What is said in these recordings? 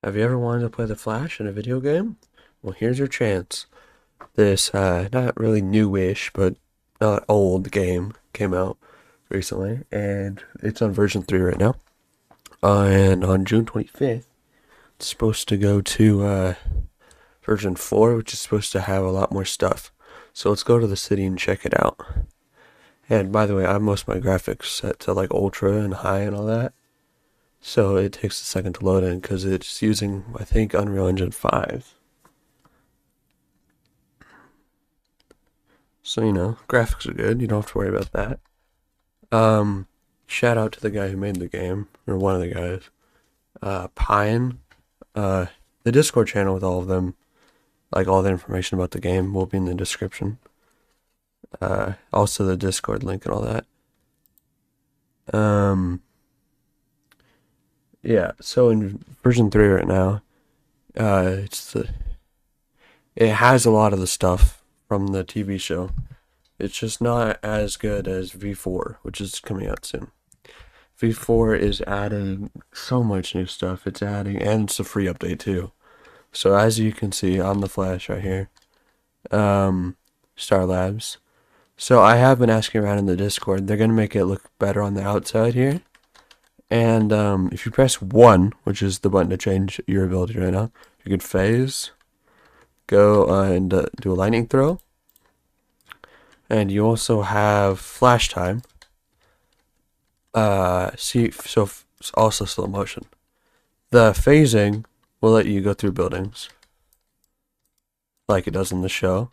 Have you ever wanted to play the Flash in a video game? Well, here's your chance. This, not really newish, but not old game came out recently, and it's on version 3 right now. And on June 25th, it's supposed to go to, version 4, which is supposed to have a lot more stuff. So let's go to the city and check it out. And by the way, I have most of my graphics set to like ultra and high and all that. So it takes a second to load in because it's using, I think, Unreal Engine 5. So, graphics are good. You don't have to worry about that. Shout out to the guy who made the game, or one of the guys. Pine. The Discord channel with all of them, like all the information about the game, will be in the description. Also the Discord link and all that. Yeah, so in version 3 right now, it has a lot of the stuff from the TV show. It's just not as good as V4, which is coming out soon. V4 is adding so much new stuff. And it's a free update too. So as you can see on the Flash right here, Star Labs. So I have been asking around in the Discord. They're gonna make it look better on the outside here. And if you press 1, which is the button to change your ability right now, you can phase, go and do a lightning throw. And you also have flash time. Also slow motion. The phasing will let you go through buildings, like it does in the show.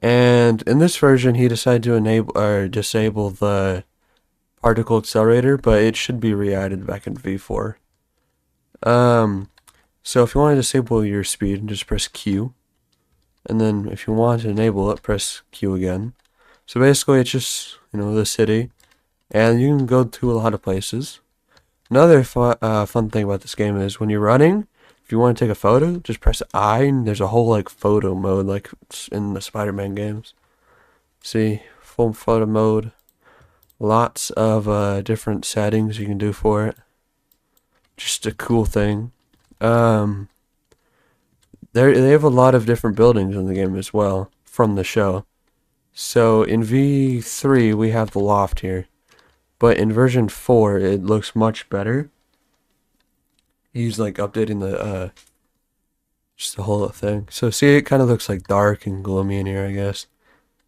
And in this version, he decided to enable or disable the particle accelerator, but it should be re-added back in V4. So if you want to disable your speed, just press Q. And then if you want to enable it, press Q again. So basically it's just, the city. And you can go to a lot of places. Another fun thing about this game is when you're running, if you want to take a photo, just press I, and there's a whole like photo mode like in the Spider-Man games. See, full photo mode. Lots of different settings you can do for it. Just a cool thing. They have a lot of different buildings in the game as well from the show. So in V3 we have the loft here, but in version 4 it looks much better. He's like updating the just the whole thing. So see, it kind of looks like dark and gloomy in here, I guess.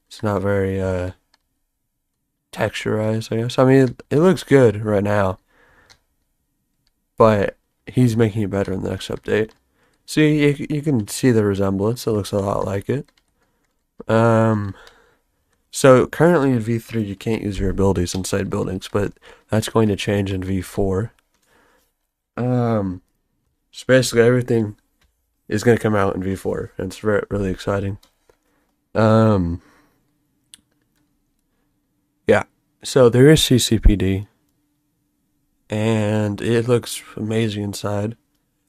It's not very texturized, I guess. I mean, it looks good right now, but he's making it better in the next update. See, you can see the resemblance. It looks a lot like it. So currently in V3 you can't use your abilities inside buildings, but that's going to change in V4. So basically everything is going to come out in V4, and it's really exciting. Yeah. So there is CCPD, and it looks amazing inside.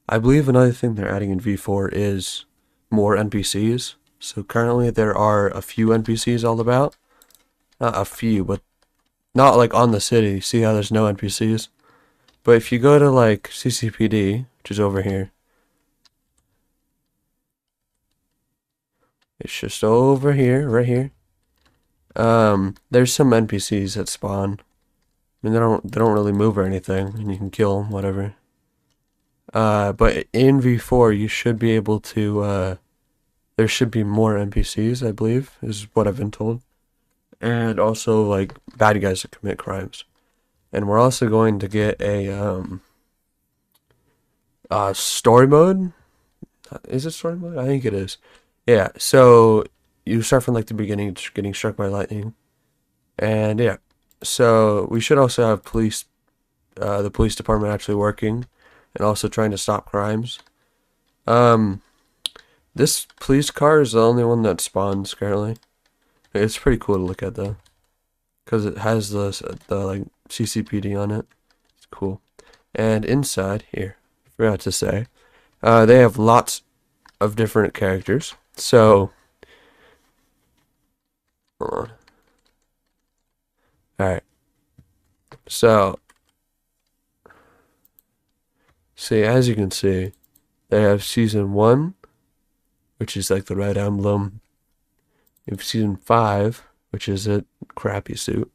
I believe another thing they're adding in V4 is more NPCs. So currently there are a few NPCs all about. Not a few, but not like on the city. See how there's no NPCs? But if you go to like CCPD, which is over here, it's just over here, right here. There's some NPCs that spawn. I mean, they don't really move or anything, and you can kill them, whatever. But in V4, you should be able to, there should be more NPCs, I believe, is what I've been told. And also, like, bad guys that commit crimes. And we're also going to get a, story mode. Is it story mode? I think it is. Yeah, so you start from, like, the beginning, getting struck by lightning. And, yeah. So, we should also have the police department actually working and also trying to stop crimes. This police car is the only one that spawns currently. It's pretty cool to look at though, because it has the like CCPD on it. It's cool. And inside here, I forgot to say, they have lots of different characters. So, hold on. All right. So, see, as you can see, They have season 1, which is like the red emblem. You have season 5, which is a crappy suit.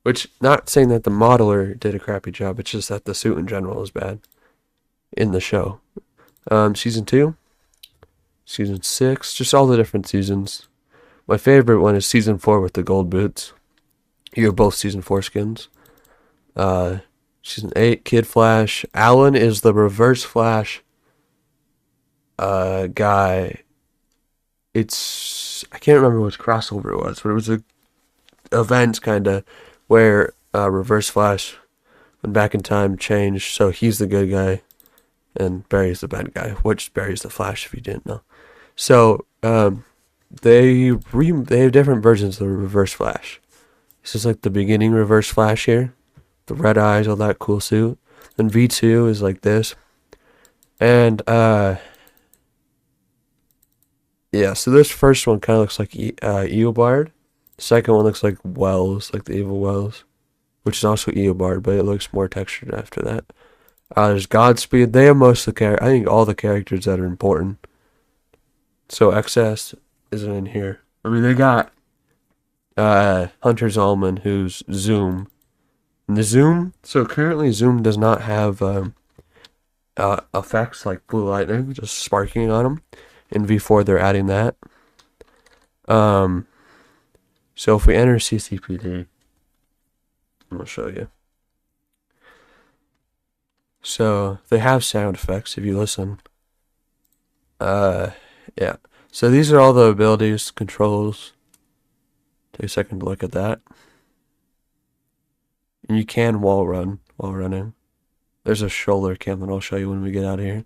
Which, not saying that the modeler did a crappy job, it's just that the suit in general is bad in the show. Season 2, season 6, just all the different seasons. My favorite one is season 4 with the gold boots. You have both season 4 skins. Season 8, Kid Flash. Alan is the Reverse Flash guy. I can't remember what crossover it was, but it was a event kind of where Reverse Flash went back in time, changed, so he's the good guy, and Barry's the bad guy, which Barry's the Flash if you didn't know. So they have different versions of the Reverse Flash. This is like the beginning Reverse Flash here, the red eyes, all that cool suit. Then V2 is like this, and yeah. So this first one kind of looks like Eobard. The second one looks like Wells, like the evil Wells, which is also Eobard, but it looks more textured after that. There's Godspeed. They have most of the I think all the characters that are important. So XS isn't in here. I mean, they got Hunter Zolman, who's Zoom. And the Zoom, so currently Zoom does not have effects like blue lightning, just sparking on them. In V4, they're adding that. So if we enter CCPD, I'm going to show you. So they have sound effects if you listen. Yeah. So these are all the abilities, controls. Take a second to look at that. And you can wall run while running. There's a shoulder cam that I'll show you when we get out of here.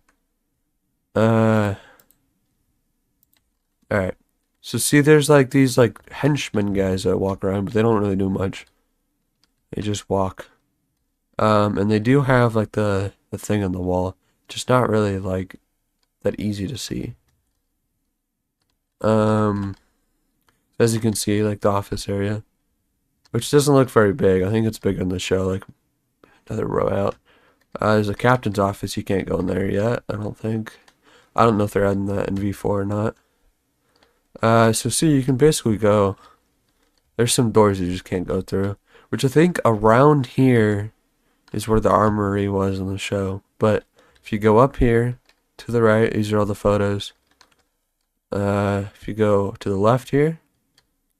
Alright. So see, there's like these like henchmen guys that walk around, but they don't really do much. They just walk. And they do have like the thing on the wall, just not really like that easy to see. As you can see, like the office area, which doesn't look very big. I think it's bigger in the show, like another row out. There's a captain's office. You can't go in there yet, I don't think. I don't know if they're adding that in V4 or not. So see, you can basically go. There's some doors you just can't go through, which I think around here is where the armory was in the show. But if you go up here to the right, these are all the photos. If you go to the left here,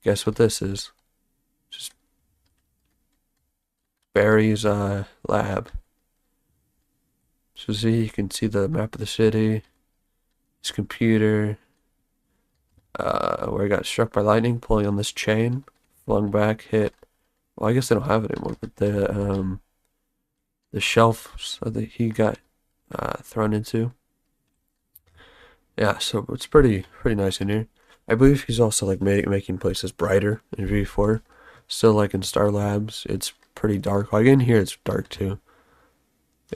guess what this is? Just Barry's lab. So see, you can see the map of the city, his computer, where he got struck by lightning, pulling on this chain, flung back, hit. Well, I guess they don't have it anymore, but the shelf that he got thrown into. Yeah, so it's pretty nice in here. I believe he's also like making places brighter in V4. Still, like in Star Labs, it's pretty dark. Like in here, it's dark too.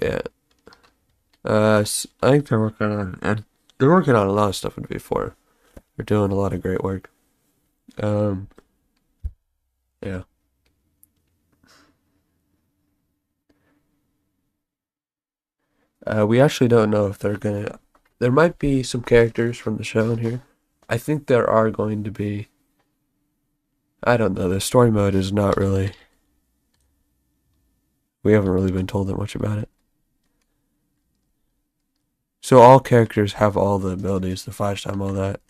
Yeah. I think they're working on a lot of stuff in V4. They're doing a lot of great work. Yeah. We actually don't know if they're gonna. There might be some characters from the show in here. I think there are going to be. I don't know. The story mode is not really. We haven't really been told that much about it. So all characters have all the abilities, the flash time, all that.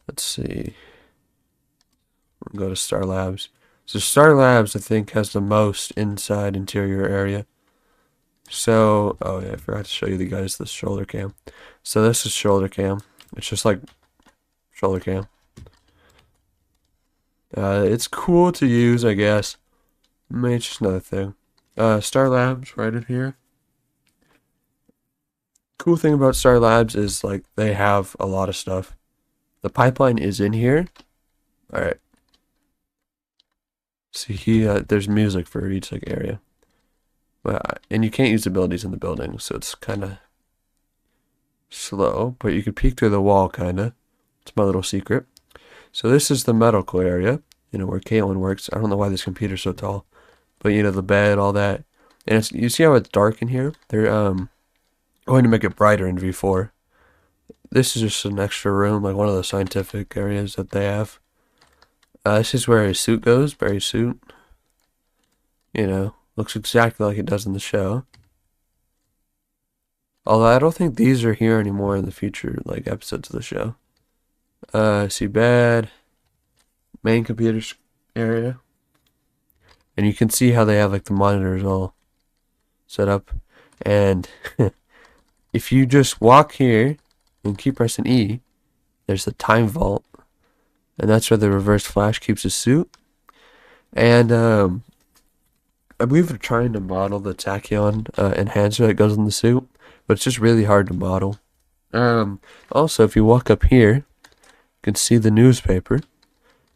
Let's see. We'll go to Star Labs. So Star Labs, I think, has the most inside interior area. So, oh yeah, I forgot to show you guys the shoulder cam. So this is shoulder cam. It's just like shoulder cam. It's cool to use, I guess. Maybe it's just another thing. Star Labs, right in here. Cool thing about Star Labs is like they have a lot of stuff. The pipeline is in here. All right. See here, there's music for each like area. And you can't use abilities in the building, so it's kind of slow. But you can peek through the wall, kind of. It's my little secret. So this is the medical area, where Caitlin works. I don't know why this computer's so tall, but the bed, all that. And you see how it's dark in here? They're going to make it brighter in V4. This is just an extra room, like one of the scientific areas that they have. This is where his suit goes, Barry's suit. You know, looks exactly like it does in the show. Although I don't think these are here anymore in the future, like episodes of the show. See bad, main computer area. And you can see how they have like the monitors all set up. And if you just walk here and keep pressing E, there's the time vault. And that's where the reverse flash keeps his suit. And I believe they're trying to model the tachyon enhancer that goes in the suit, but it's just really hard to model. Also, if you walk up here, you can see the newspaper.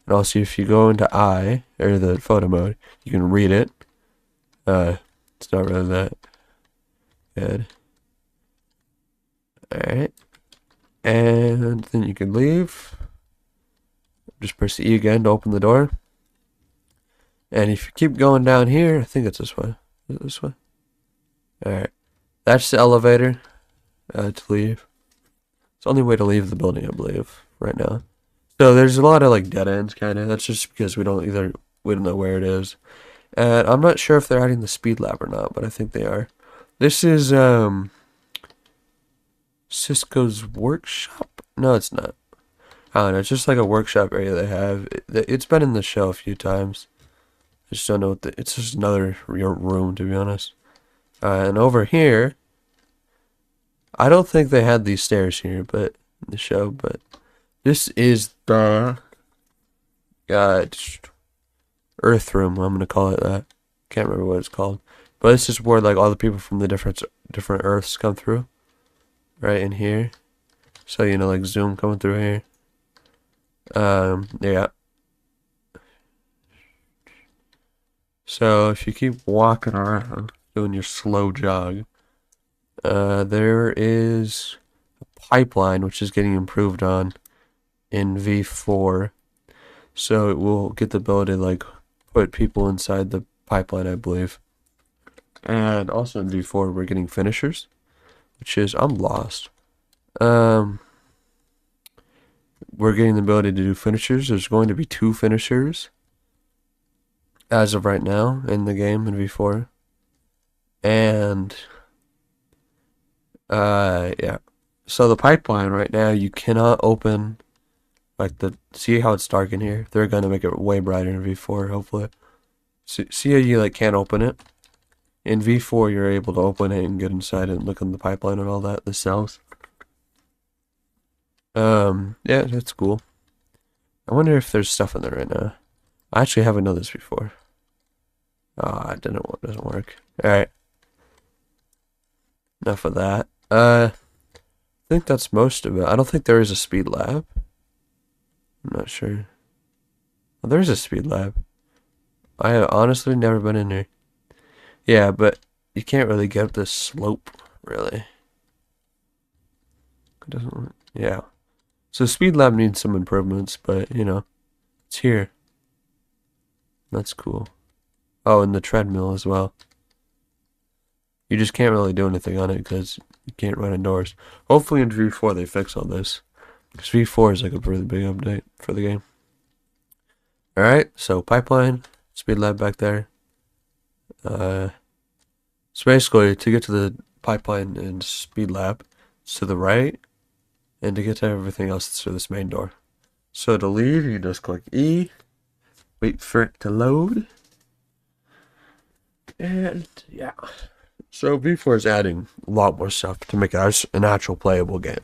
And also, if you go into I, or the photo mode, you can read it. It's not really that good. Alright. And then you can leave. Just press E again to open the door. And if you keep going down here, I think it's this way. Is it this way? Alright. That's the elevator to leave. It's the only way to leave the building, I believe, right now. So there's a lot of like dead ends, kind of. That's just because we don't know where it is. And I'm not sure if they're adding the speed lab or not, but I think they are. This is Cisco's workshop. No, it's not. I don't know. It's just like a workshop area they have. It's been in the show a few times. I just don't know what it's just another room, to be honest. And over here, I don't think they had these stairs here, but in the show, but this is the Earth room. I'm gonna call it that. Can't remember what it's called, but this is where like all the people from the different Earths come through, right in here. So you know, like Zoom coming through here. Yeah. So if you keep walking around, doing your slow jog, there is a pipeline which is getting improved on in V4. So it will get the ability to like put people inside the pipeline, I believe. And also in V4 we're getting finishers, which is I'm lost. We're getting the ability to do finishers. There's going to be 2 finishers as of right now in the game in V4. And yeah. So the pipeline right now, you cannot open like see how it's dark in here? They're gonna make it way brighter in V4, hopefully. See how you like can't open it? In V4 you're able to open it and get inside it and look in the pipeline and all that, the cells. Yeah, that's cool. I wonder if there's stuff in there right now. I actually haven't done this before. Ah, it doesn't work. Alright. Enough of that. I think that's most of it. I don't think there is a speed lab. I'm not sure. Well, there's a speed lab. I have honestly never been in there. Yeah, but you can't really get up this slope, really. It doesn't. Yeah. So speed lab needs some improvements, but you know, it's here. That's cool. Oh, and the treadmill as well. You just can't really do anything on it because you can't run indoors. Hopefully in V4 they fix all this. Because V4 is like a really big update for the game. Alright, so pipeline, speed lab back there. So basically, to get to the pipeline and speed lab, it's to the right. And to get to everything else, it's through this main door. So to leave, you just click E. Wait for it to load. And yeah. So V4 is adding a lot more stuff to make it an actual playable game.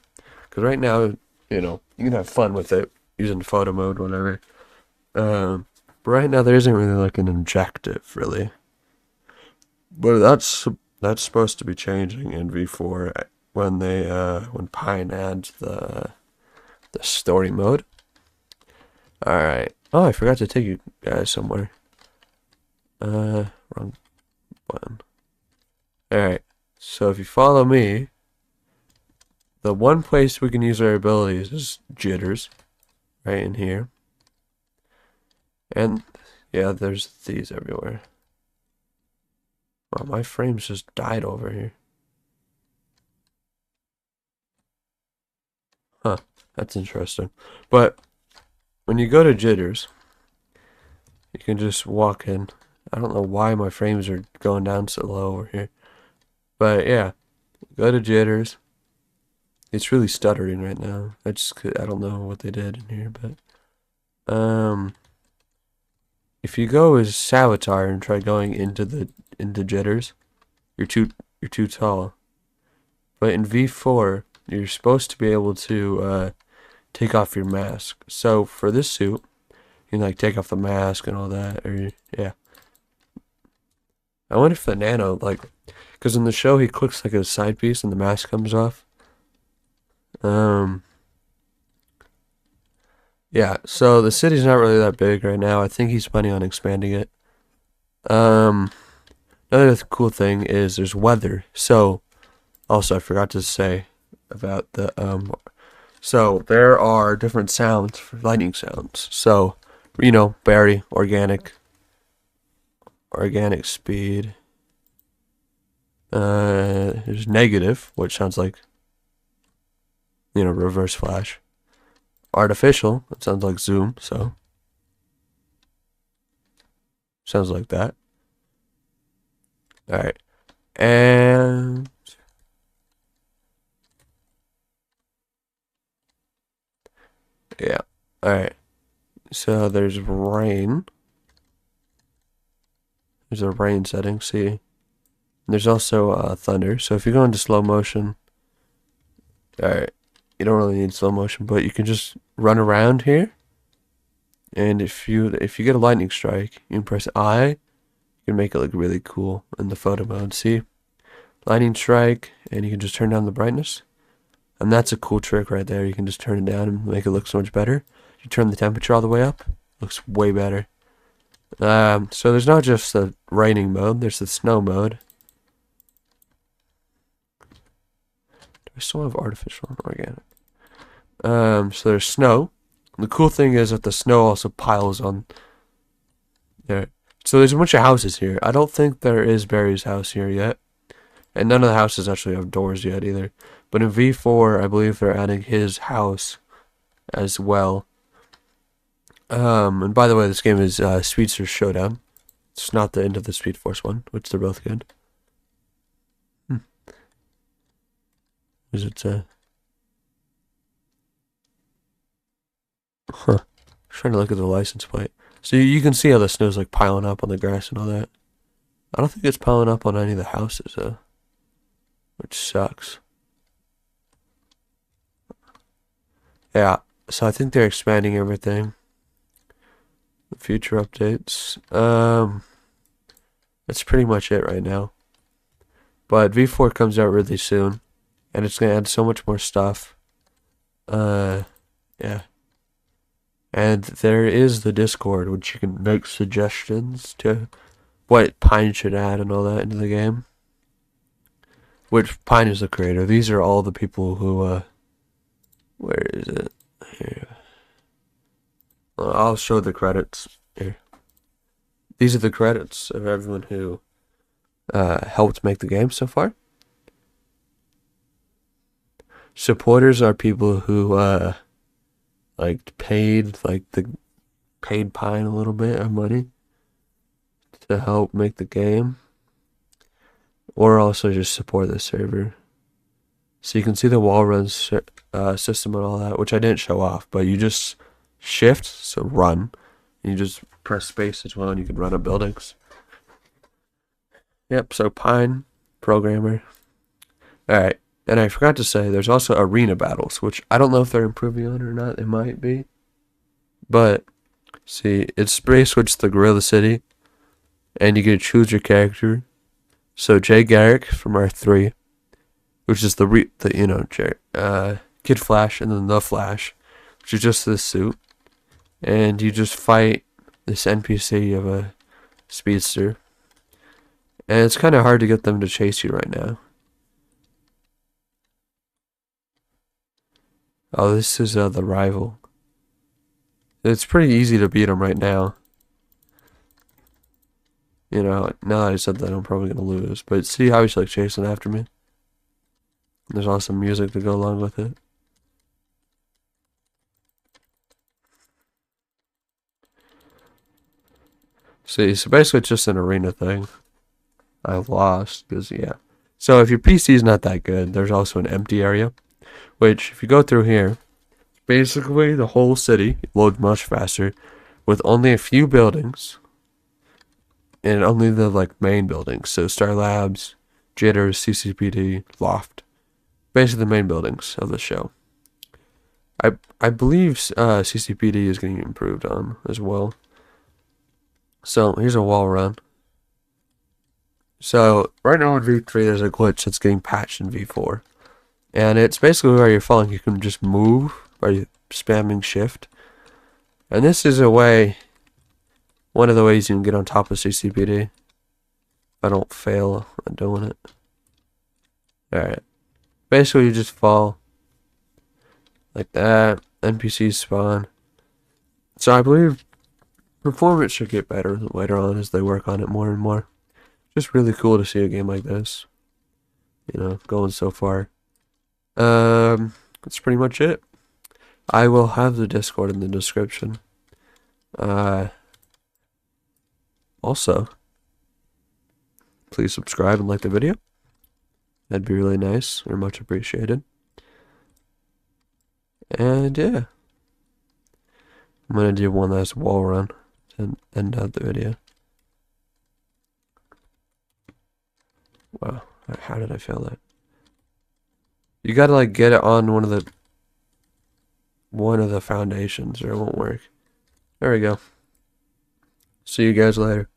Because right now, you know, you can have fun with it using photo mode, whatever. But right now there isn't really like an objective, really. But that's supposed to be changing in V4 when when Pine adds the story mode. All right. Oh, I forgot to take you guys somewhere. Wrong button. Alright, so if you follow me, the one place we can use our abilities is jitters, right in here. And yeah, there's these everywhere. Wow, my frames just died over here. Huh, that's interesting. But when you go to jitters, you can just walk in. I don't know why my frames are going down so low over here. But yeah, go to jitters. It's really stuttering right now. I don't know what they did in here, but if you go as Savitar and try going into jitters, you're too tall. But in V4, you're supposed to be able to take off your mask. So for this suit, you can like take off the mask and all that, or yeah. I wonder if the Nano because in the show he clicks like a side piece and the mask comes off. Um, yeah. So the city's not really that big right now. I think he's planning on expanding it. Um, Another cool thing is there's weather. So also I forgot to say about the So there are different sounds for lightning sounds. So berry, organic speed. There's negative, which sounds like reverse flash. Artificial, it sounds like zoom. So sounds like that. All right, and yeah. All right. So there's rain. There's a rain setting. See, there's also thunder. So if you go into slow motion, all right, you don't really need slow motion, but you can just run around here. And if you get a lightning strike, you can press I. You can make it look really cool in the photo mode. See, lightning strike, and you can just turn down the brightness. And that's a cool trick right there. You can just turn it down and make it look so much better. You turn the temperature all the way up, looks way better. So there's not just the raining mode, there's the snow mode. Do I still have artificial and organic? So there's snow. The cool thing is that the snow also piles on there. So there's a bunch of houses here. I don't think there is Barry's house here yet. And none of the houses actually have doors yet either. But in V4, I believe they're adding his house as well. And by the way, this game is Speedster Showdown. It's not the end of the Speed Force one, which they're both good. Is it, huh. Trying to look at the license plate. So you can see how the snow's like piling up on the grass and all that. I don't think it's piling up on any of the houses though, which sucks. Yeah, so I think they're expanding everything. The future updates. That's pretty much it right now. But V4 comes out really soon, and it's gonna add so much more stuff. Yeah. And there is the Discord, which you can make suggestions to what Pine should add and all that into the game. Which Pine is the creator. These are all the people who, where is it? Here. I'll show the credits here. These are the credits of everyone who helped make the game so far. Supporters are people who paid Pine a little bit of money to help make the game, or also just support the server. So you can see the wall run system and all that, which I didn't show off, but you just shift, so run, and you just press space as well, and you can run up buildings. Yep, so Pine, programmer. Alright, and I forgot to say, there's also arena battles, which I don't know if they're improving on or not, they might be. But, see, it's spray switch to Gorilla City, and you get to choose your character. So Jay Garrick from R3, which is Kid Flash, and then the Flash, which is just this suit, and you just fight this NPC of a speedster, and it's kind of hard to get them to chase you right now. Oh, this is the rival. It's pretty easy to beat him right now. You know, now that I said that, I'm probably gonna lose. But see how he's like chasing after me? There's also music to go along with it. See, so basically it's just an arena thing. I've lost, because, yeah. So if your PC is not that good, there's also an empty area, which, if you go through here, basically the whole city loads much faster with only a few buildings and only the like main buildings. So Star Labs, Jitters, CCPD, Loft, basically the main buildings of the show. I believe CCPD is getting improved on as well. So here's a wall run. So right now in V3 there's a glitch that's getting patched in V4. And it's basically where you're falling. You can just move by spamming shift. And this is a way, one of the ways you can get on top of CCPD. If I don't fail at doing it. Alright. Basically you just fall like that. NPCs spawn. So I believe performance should get better later on as they work on it more and more. Just really cool to see a game like this. You know, going so far. That's pretty much it. I will have the Discord in the description. Also, please subscribe and like the video. That'd be really nice or much appreciated. And yeah, I'm gonna do one last wall run to end out the video. Wow, how did I fail that? You gotta like get it on one of the foundations or it won't work. There we go. See you guys later.